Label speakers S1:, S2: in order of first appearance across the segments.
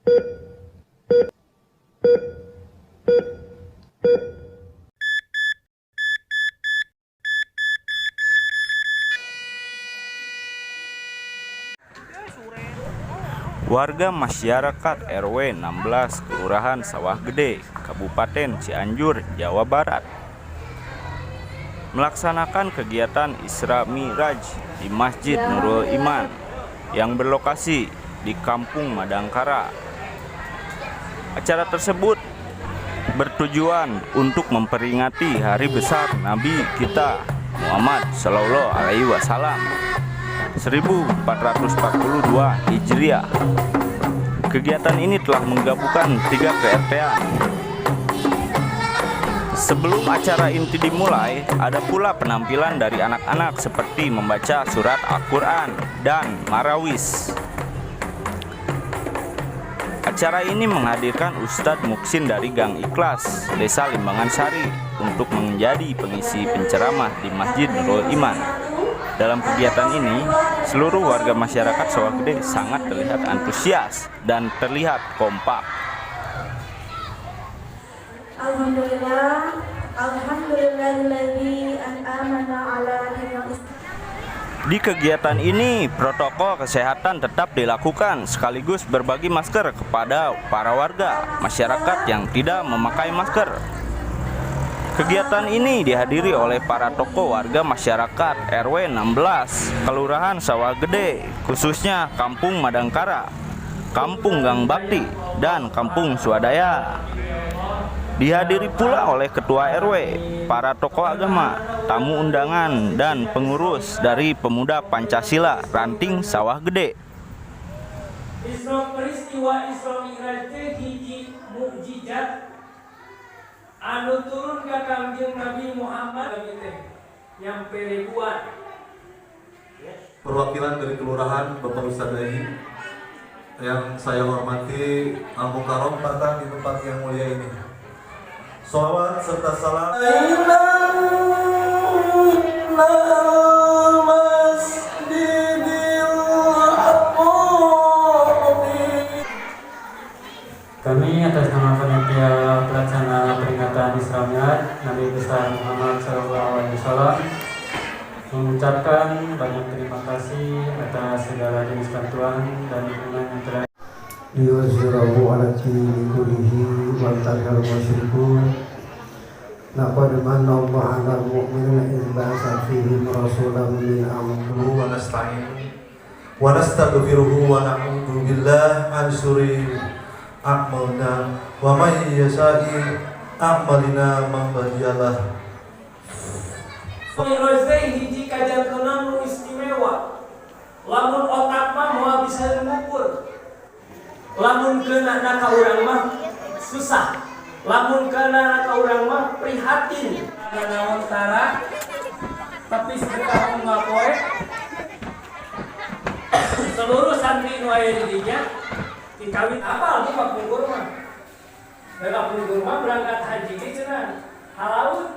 S1: Warga masyarakat RW 16 Kelurahan Sawah Gede, Kabupaten Cianjur, Jawa Barat melaksanakan kegiatan Isra Mi'raj di Masjid Nurul Iman yang berlokasi di Kampung Madangkara. Acara tersebut bertujuan untuk memperingati hari besar Nabi kita Muhammad Shallallahu Alaihi Wasallam 1442 Hijriah. Kegiatan ini telah menggabungkan 3 PRT-an. Sebelum acara inti dimulai, ada pula penampilan dari anak-anak seperti membaca surat Al-Quran dan marawis. Acara ini menghadirkan Ustadz Muksin dari Gang Ikhlas, Desa Limbangan Sari, untuk menjadi pengisi penceramah di Masjid Nurul Iman. Dalam kegiatan ini, seluruh warga masyarakat Sawah Gede sangat terlihat antusias dan terlihat kompak. Di kegiatan ini, protokol kesehatan tetap dilakukan sekaligus berbagi masker kepada para warga masyarakat yang tidak memakai masker. Kegiatan ini dihadiri oleh para tokoh warga masyarakat RW 16 Kelurahan Sawah Gede, khususnya Kampung Madangkara, Kampung Gang Bakti, dan Kampung Swadaya. Dihadiri pula oleh ketua RW, para tokoh agama, tamu undangan, dan pengurus dari Pemuda Pancasila Ranting Sawah Gede.
S2: Peristiwa Isra Mi'raj teh hiji mukjizat anu turun ka Kangjeng Nabi Muhammad nyampe ribuan.
S3: Perwakilan dari kelurahan Bapak Ustadz Dayi yang saya hormati, Al-Mukarram datang di tempat yang mulia ini. Sholawat serta salam
S4: kami atas nama panitia pelaksana peringatan Isra Mi'raj Nabi besar Muhammad SAW mengucapkan banyak terima kasih atas segala jenis bantuan dan dukungan yang telah
S5: liyuzhirahu ala dini kullihi wa tarihal musyrikun. Laqad manna Allahu 'alal mu'minina idh ba'atha fihim rasulan min anfusihim
S3: wa nasta'in wa nastaghfiruhu wa na'udzu billahi an syururi a'malina wa may yasha'i a'malina man badiyalah.
S2: Mi'raj hiji kajantonan nu istimewa. Lamun otak mah moal bisa ngukur. Lamun keuna ka urang mah susah. Lamun keuna ka urang mah prihatin. Nanaon tara tapi sedekah ngapoe. Seluruh santri nu aya di dinya dikawin apal di Papunggur mah. Papunggur mah berangkat haji ge cenah halaut.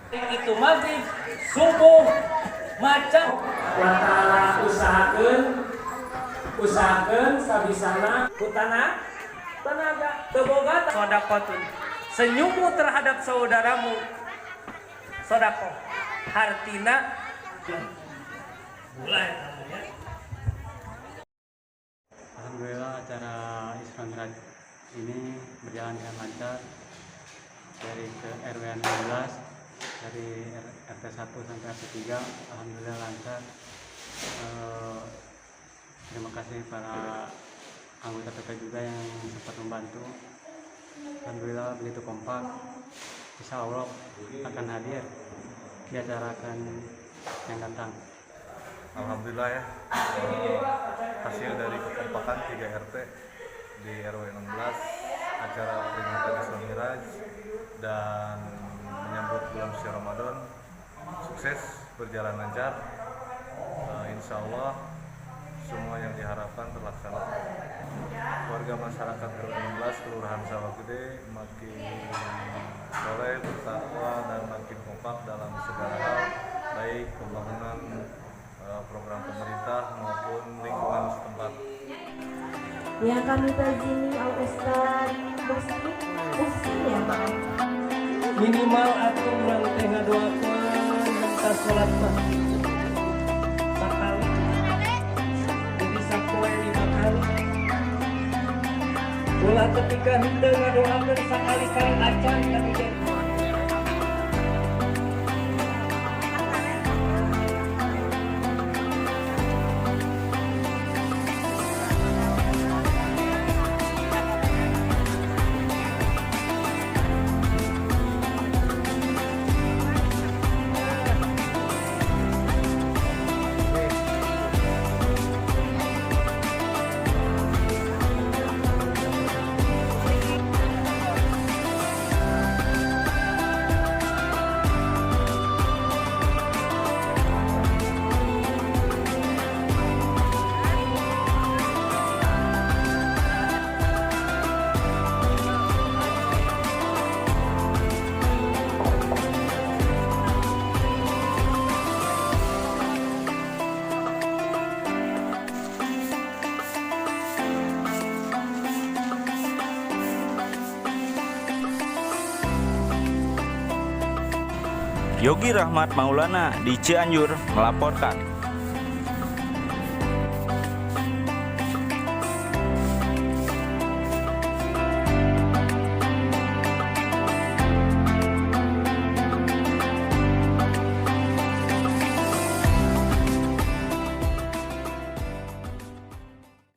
S2: Itu mah di subuh macam wa ta'ala usahakeun sabisana kutana tenaga teboga sedekah senyummu terhadap saudaramu sedekah hartina mulai ya.
S4: Alhamdulillah acara Isra Mi'raj ini berjalan dengan lancar dari ke RW 16 dari RT 1 sampai RT 3 alhamdulillah lancar. Terima kasih para anggota PP juga yang sempat membantu. Alhamdulillah begitu kompak. Insya Allah akan hadir di acara yang datang.
S3: Alhamdulillah ya, hasil dari kekompakan 3 RT di RW 16 acara peringatan Isra Mi'raj dan menyambut bulan suci Ramadan sukses, berjalan lancar. Insya Allah semua yang diharapkan terlaksana. Warga masyarakat RW 16 Kelurahan Sawah Gede makin soleh, bertakwa, dan makin kompak dalam segala hal, baik pembangunan program pemerintah maupun lingkungan setempat.
S6: Yang kami tajini Al-Ustaz Mufti ya Pak.
S2: Minimal atuh urang teh ngadoakeun hentas salat mah sakali. Jadi sapoe 5 kali. Ulah ketika henteu ngadoakeun sakali-kali acan kami jadi.
S1: Yogi Rahmat Maulana di Cianjur melaporkan.